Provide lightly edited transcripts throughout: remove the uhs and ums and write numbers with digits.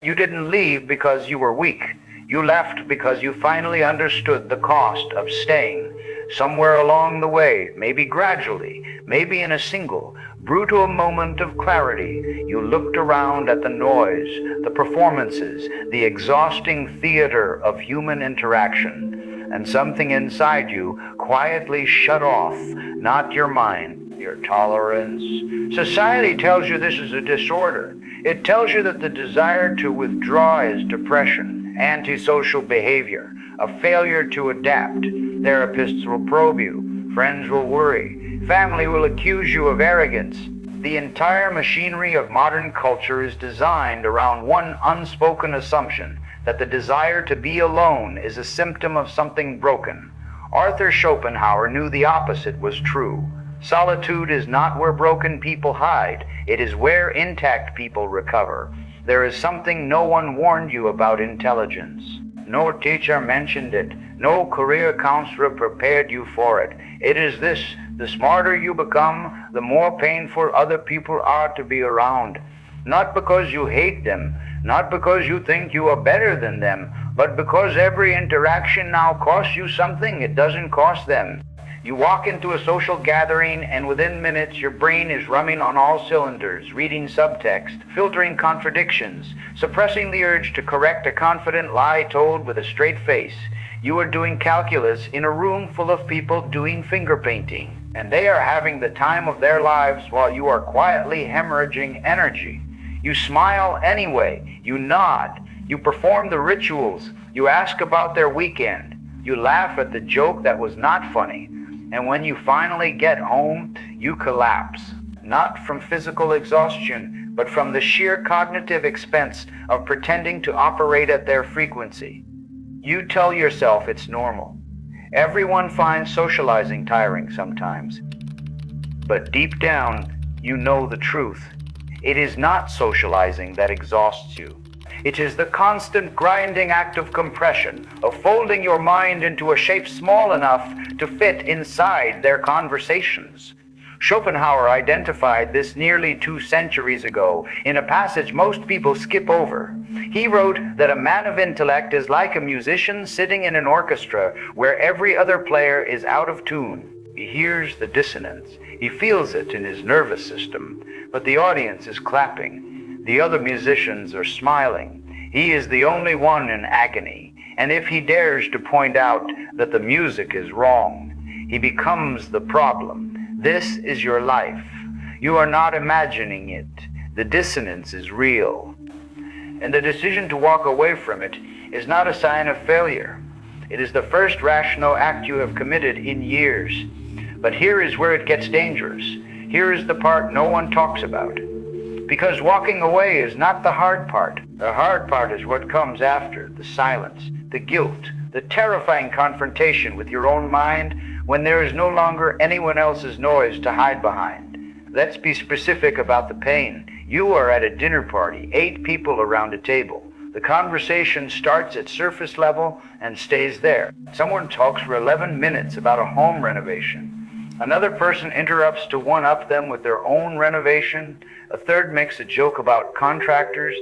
You didn't leave because you were weak. You left because you finally understood the cost of staying. Somewhere along the way, maybe gradually, maybe in a single, brutal moment of clarity, you looked around at the noise, the performances, the exhausting theater of human interaction, and something inside you quietly shut off, not your mind, your tolerance. Society tells you this is a disorder. It tells you that the desire to withdraw is depression, antisocial behavior, a failure to adapt. Therapists will probe you, friends will worry, family will accuse you of arrogance. The entire machinery of modern culture is designed around one unspoken assumption, that the desire to be alone is a symptom of something broken. Arthur Schopenhauer knew the opposite was true. Solitude is not where broken people hide, it is where intact people recover. There is something no one warned you about intelligence. No teacher mentioned it. No career counselor prepared you for it. It is this: the smarter you become, the more painful other people are to be around. Not because you hate them, not because you think you are better than them, but because every interaction now costs you something it doesn't cost them. You walk into a social gathering, and within minutes your brain is running on all cylinders, reading subtext, filtering contradictions, suppressing the urge to correct a confident lie told with a straight face. You are doing calculus in a room full of people doing finger painting, and they are having the time of their lives while you are quietly hemorrhaging energy. You smile anyway, you nod, you perform the rituals, you ask about their weekend, you laugh at the joke that was not funny. And when you finally get home, you collapse, not from physical exhaustion, but from the sheer cognitive expense of pretending to operate at their frequency. You tell yourself it's normal. Everyone finds socializing tiring sometimes. But deep down, you know the truth. It is not socializing that exhausts you. It is the constant grinding act of compression, of folding your mind into a shape small enough to fit inside their conversations. Schopenhauer identified this nearly 2 centuries ago in a passage most people skip over. He wrote that a man of intellect is like a musician sitting in an orchestra where every other player is out of tune. He hears the dissonance. He feels it in his nervous system, but the audience is clapping. The other musicians are smiling. He is the only one in agony, and if he dares to point out that the music is wrong, he becomes the problem. This is your life. You are not imagining it. The dissonance is real. And the decision to walk away from it is not a sign of failure. It is the first rational act you have committed in years. But here is where it gets dangerous. Here is the part no one talks about. Because walking away is not the hard part. The hard part is what comes after, the silence, the guilt, the terrifying confrontation with your own mind when there is no longer anyone else's noise to hide behind. Let's be specific about the pain. You are at a dinner party, 8 people around a table. The conversation starts at surface level and stays there. Someone talks for 11 minutes about a home renovation. Another person interrupts to one-up them with their own renovation. A third makes a joke about contractors.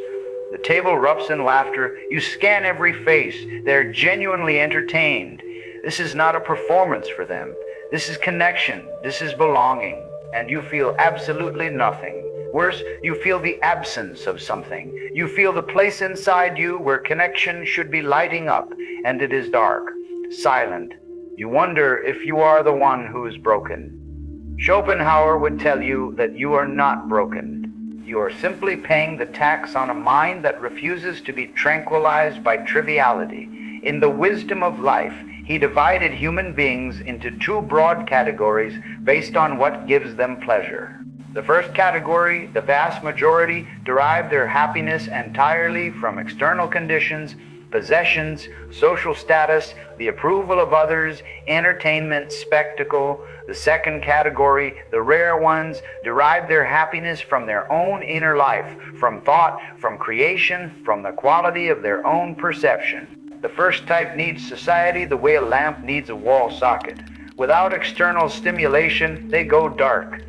The table erupts in laughter. You scan every face. They're genuinely entertained. This is not a performance for them. This is connection. This is belonging. And you feel absolutely nothing. Worse, you feel the absence of something. You feel the place inside you where connection should be lighting up, and it is dark, silent. You wonder if you are the one who is broken. Schopenhauer would tell you that you are not broken. You are simply paying the tax on a mind that refuses to be tranquilized by triviality. In the wisdom of life, he divided human beings into 2 broad categories based on what gives them pleasure. The first category, the vast majority, derive their happiness entirely from external conditions, possessions, social status, the approval of others, entertainment, spectacle. The second category, the rare ones, derive their happiness from their own inner life, from thought, from creation, from the quality of their own perception. The first type needs society the way a lamp needs a wall socket. Without external stimulation, they go dark.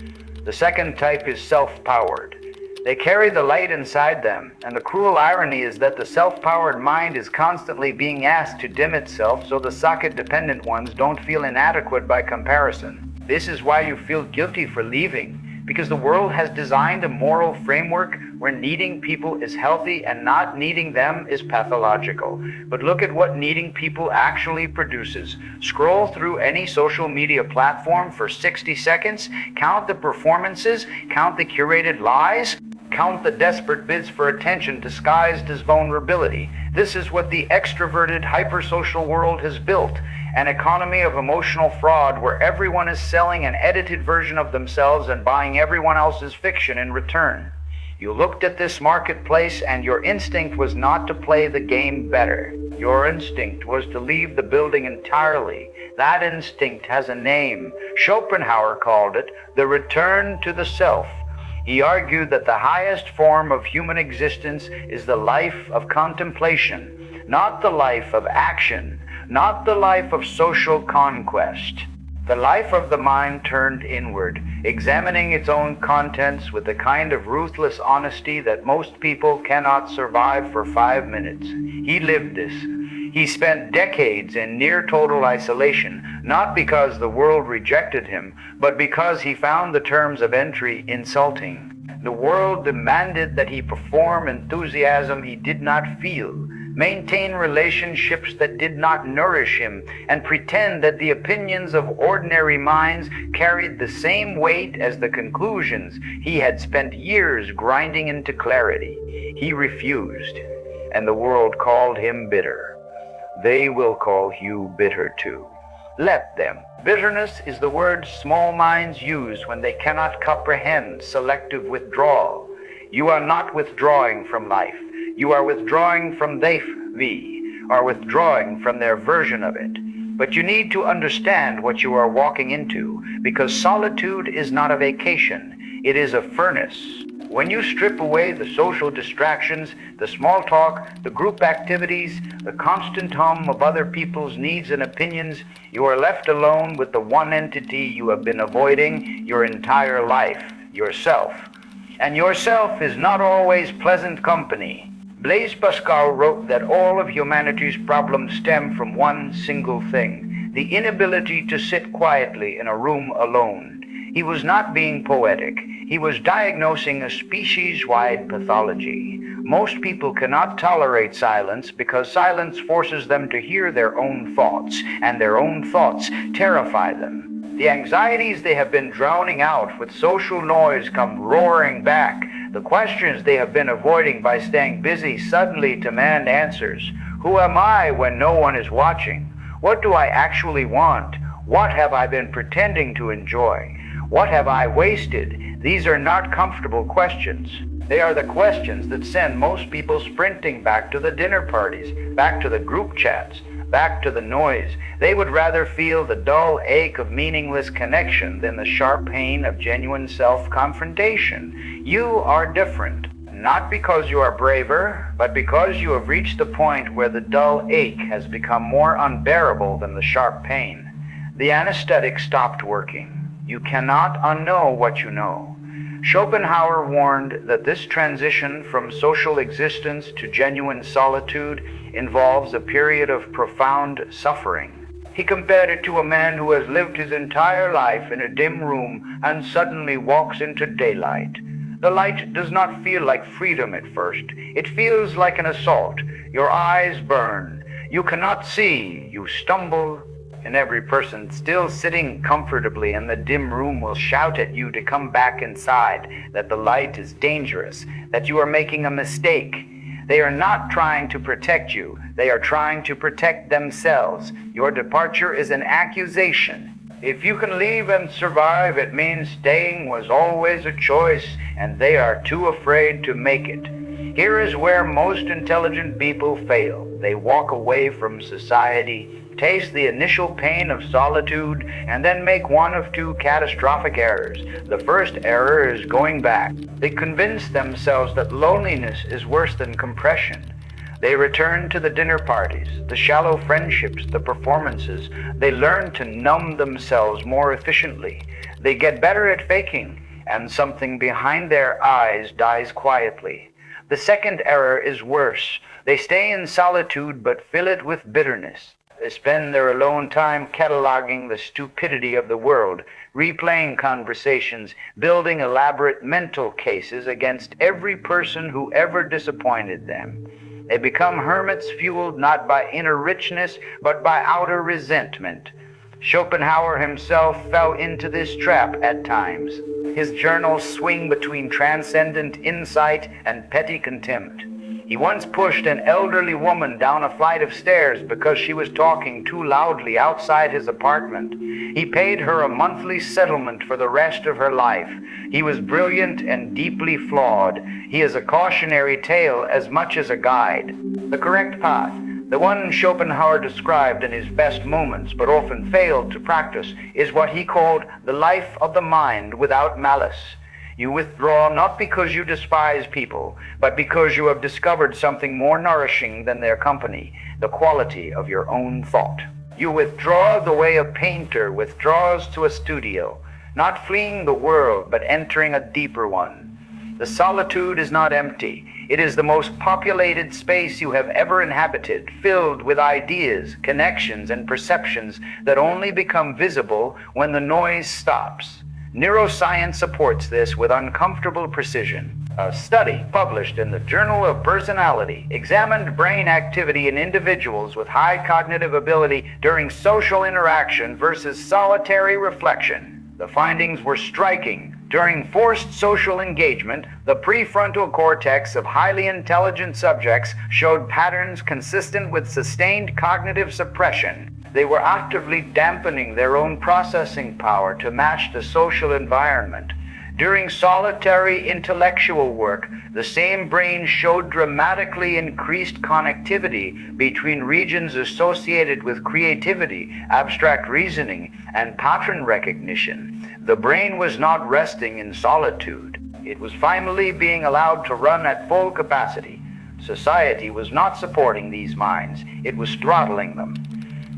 The second type is self-powered. They carry the light inside them, and the cruel irony is that the self-powered mind is constantly being asked to dim itself so the socket-dependent ones don't feel inadequate by comparison. This is why you feel guilty for leaving, because the world has designed a moral framework where needing people is healthy and not needing them is pathological. But look at what needing people actually produces. Scroll through any social media platform for 60 seconds, count the performances, count the curated lies, count the desperate bids for attention disguised as vulnerability. This is what the extroverted, hypersocial world has built. An economy of emotional fraud where everyone is selling an edited version of themselves and buying everyone else's fiction in return. You looked at this marketplace and your instinct was not to play the game better. Your instinct was to leave the building entirely. That instinct has a name. Schopenhauer called it the return to the self. He argued that the highest form of human existence is the life of contemplation, not the life of action, not the life of social conquest. The life of the mind turned inward, examining its own contents with the kind of ruthless honesty that most people cannot survive for 5 minutes. He lived this. He spent decades in near total isolation, not because the world rejected him, but because he found the terms of entry insulting. The world demanded that he perform enthusiasm he did not feel, maintain relationships that did not nourish him, and pretend that the opinions of ordinary minds carried the same weight as the conclusions he had spent years grinding into clarity. He refused, and the world called him bitter. They will call you bitter too. Let them. Bitterness is the word small minds use when they cannot comprehend selective withdrawal. You are not withdrawing from life. You are withdrawing from they are withdrawing from their version of it. But you need to understand what you are walking into, because solitude is not a vacation. It is a furnace. When you strip away the social distractions, the small talk, the group activities, the constant hum of other people's needs and opinions, you are left alone with the one entity you have been avoiding your entire life, yourself. And yourself is not always pleasant company. Blaise Pascal wrote that all of humanity's problems stem from one single thing: the inability to sit quietly in a room alone. He was not being poetic. He was diagnosing a species-wide pathology. Most people cannot tolerate silence because silence forces them to hear their own thoughts, and their own thoughts terrify them. The anxieties they have been drowning out with social noise come roaring back. The questions they have been avoiding by staying busy suddenly demand answers. Who am I when no one is watching? What do I actually want? What have I been pretending to enjoy? What have I wasted? These are not comfortable questions. They are the questions that send most people sprinting back to the dinner parties, back to the group chats, back to the noise. They would rather feel the dull ache of meaningless connection than the sharp pain of genuine self-confrontation. You are different, not because you are braver, but because you have reached the point where the dull ache has become more unbearable than the sharp pain. The anesthetic stopped working. You cannot unknow what you know. Schopenhauer warned that this transition from social existence to genuine solitude involves a period of profound suffering. He compared it to a man who has lived his entire life in a dim room and suddenly walks into daylight. The light does not feel like freedom at first. It feels like an assault. Your eyes burn. You cannot see. You stumble. And every person still sitting comfortably in the dim room will shout at you to come back inside, that the light is dangerous, that you are making a mistake. They are not trying to protect you. They are trying to protect themselves. Your departure is an accusation. If you can leave and survive, it means staying was always a choice, and they are too afraid to make it. Here is where most intelligent people fail. They walk away from society, taste the initial pain of solitude, and then make one of two catastrophic errors. The first error is going back. They convince themselves that loneliness is worse than compression. They return to the dinner parties, the shallow friendships, the performances. They learn to numb themselves more efficiently. They get better at faking, and something behind their eyes dies quietly. The second error is worse. They stay in solitude but fill it with bitterness. They spend their alone time cataloging the stupidity of the world, replaying conversations, building elaborate mental cases against every person who ever disappointed them. They become hermits fueled not by inner richness, but by outer resentment. Schopenhauer himself fell into this trap at times. His journals swing between transcendent insight and petty contempt. He once pushed an elderly woman down a flight of stairs because she was talking too loudly outside his apartment. He paid her a monthly settlement for the rest of her life. He was brilliant and deeply flawed. He is a cautionary tale as much as a guide. The correct path, the one Schopenhauer described in his best moments but often failed to practice, is what he called the life of the mind without malice. You withdraw not because you despise people, but because you have discovered something more nourishing than their company, the quality of your own thought. You withdraw the way a painter withdraws to a studio, not fleeing the world, but entering a deeper one. The solitude is not empty. It is the most populated space you have ever inhabited, filled with ideas, connections, and perceptions that only become visible when the noise stops. Neuroscience supports this with uncomfortable precision. A study published in the Journal of Personality examined brain activity in individuals with high cognitive ability during social interaction versus solitary reflection. The findings were striking. During forced social engagement, the prefrontal cortex of highly intelligent subjects showed patterns consistent with sustained cognitive suppression. They were actively dampening their own processing power to match the social environment. During solitary intellectual work, the same brain showed dramatically increased connectivity between regions associated with creativity, abstract reasoning, and pattern recognition. The brain was not resting in solitude. It was finally being allowed to run at full capacity. Society was not supporting these minds. It was throttling them.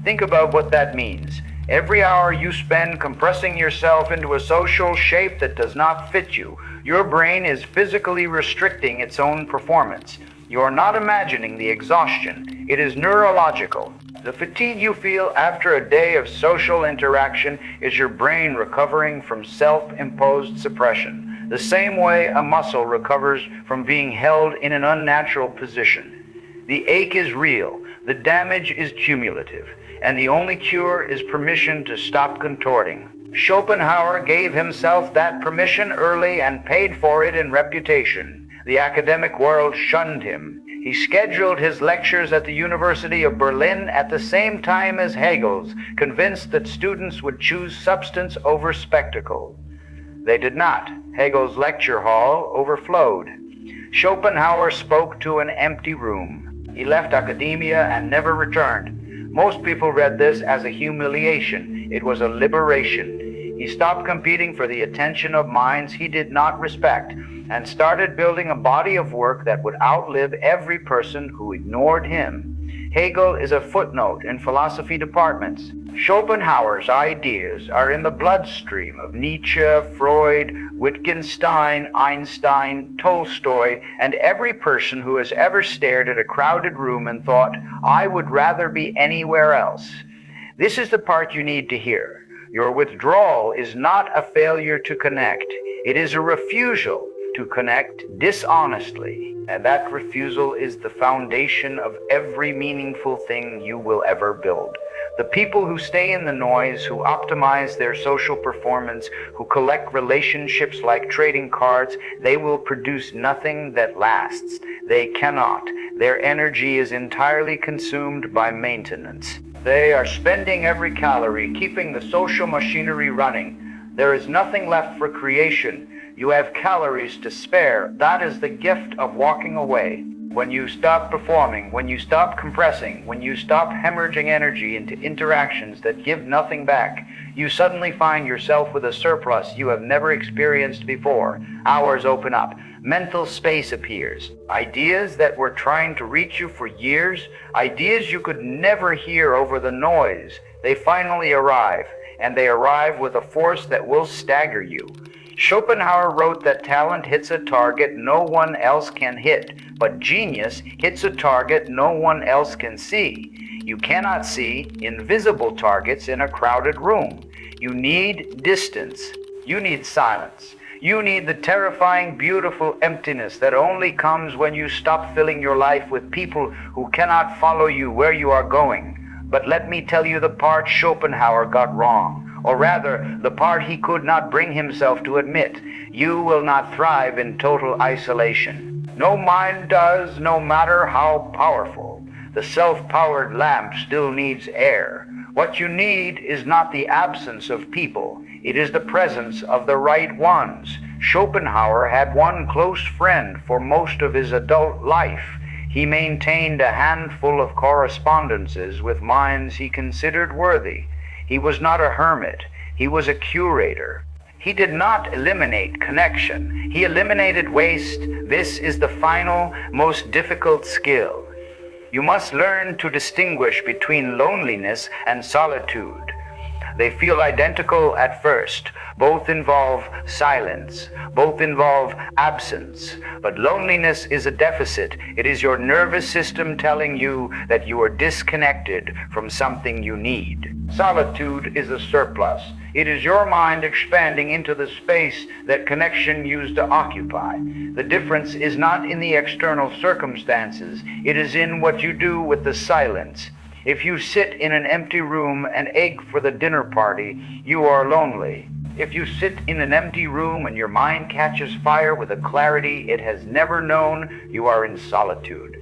Think about what that means. Every hour you spend compressing yourself into a social shape that does not fit you, your brain is physically restricting its own performance. You are not imagining the exhaustion. It is neurological. The fatigue you feel after a day of social interaction is your brain recovering from self-imposed suppression, the same way a muscle recovers from being held in an unnatural position. The ache is real. The damage is cumulative. And the only cure is permission to stop contorting. Schopenhauer gave himself that permission early and paid for it in reputation. The academic world shunned him. He scheduled his lectures at the University of Berlin at the same time as Hegel's, convinced that students would choose substance over spectacle. They did not. Hegel's lecture hall overflowed. Schopenhauer spoke to an empty room. He left academia and never returned. Most people read this as a humiliation. It was a liberation. He stopped competing for the attention of minds he did not respect and started building a body of work that would outlive every person who ignored him. Hegel is a footnote in philosophy departments. Schopenhauer's ideas are in the bloodstream of Nietzsche, Freud, Wittgenstein, Einstein, Tolstoy, and every person who has ever stared at a crowded room and thought, I would rather be anywhere else. This is the part you need to hear. Your withdrawal is not a failure to connect. It is a refusal to connect dishonestly. And that refusal is the foundation of every meaningful thing you will ever build. The people who stay in the noise, who optimize their social performance, who collect relationships like trading cards, they will produce nothing that lasts. They cannot. Their energy is entirely consumed by maintenance. They are spending every calorie, keeping the social machinery running. There is nothing left for creation. You have calories to spare. That is the gift of walking away. When you stop performing, when you stop compressing, when you stop hemorrhaging energy into interactions that give nothing back, you suddenly find yourself with a surplus you have never experienced before. Hours open up. Mental space appears. Ideas that were trying to reach you for years, ideas you could never hear over the noise, they finally arrive, and they arrive with a force that will stagger you. Schopenhauer wrote that talent hits a target no one else can hit, but genius hits a target no one else can see. You cannot see invisible targets in a crowded room. You need distance. You need silence. You need the terrifying, beautiful emptiness that only comes when you stop filling your life with people who cannot follow you where you are going. But let me tell you the part Schopenhauer got wrong, or rather, the part he could not bring himself to admit. You will not thrive in total isolation. No mind does, no matter how powerful. The self-powered lamp still needs air. What you need is not the absence of people. It is the presence of the right ones. Schopenhauer had one close friend for most of his adult life. He maintained a handful of correspondences with minds he considered worthy. He was not a hermit. He was a curator. He did not eliminate connection. He eliminated waste. This is the final, most difficult skill. You must learn to distinguish between loneliness and solitude. They feel identical at first. Both involve silence. Both involve absence. But loneliness is a deficit. It is your nervous system telling you that you are disconnected from something you need. Solitude is a surplus. It is your mind expanding into the space that connection used to occupy. The difference is not in the external circumstances. It is in what you do with the silence. If you sit in an empty room and ache for the dinner party, you are lonely. If you sit in an empty room and your mind catches fire with a clarity it has never known, you are in solitude.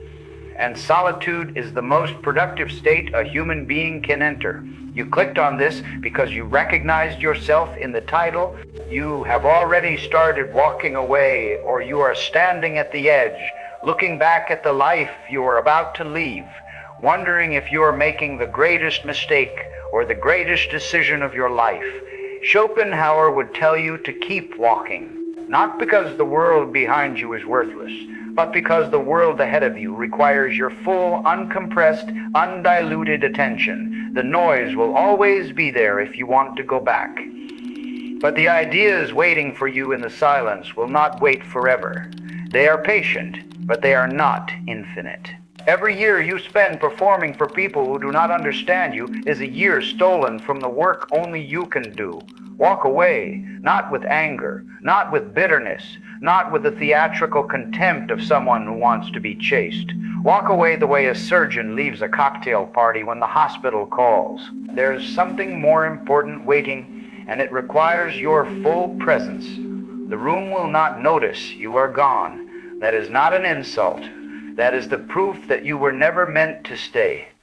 And solitude is the most productive state a human being can enter. You clicked on this because you recognized yourself in the title. You have already started walking away, or you are standing at the edge, looking back at the life you are about to leave, wondering if you are making the greatest mistake or the greatest decision of your life. Schopenhauer would tell you to keep walking, not because the world behind you is worthless, but because the world ahead of you requires your full, uncompressed, undiluted attention. The noise will always be there if you want to go back. But the ideas waiting for you in the silence will not wait forever. They are patient, but they are not infinite. Every year you spend performing for people who do not understand you is a year stolen from the work only you can do. Walk away, not with anger, not with bitterness, not with the theatrical contempt of someone who wants to be chased. Walk away the way a surgeon leaves a cocktail party when the hospital calls. There's something more important waiting, and it requires your full presence. The room will not notice you are gone. That is not an insult. That is the proof that you were never meant to stay.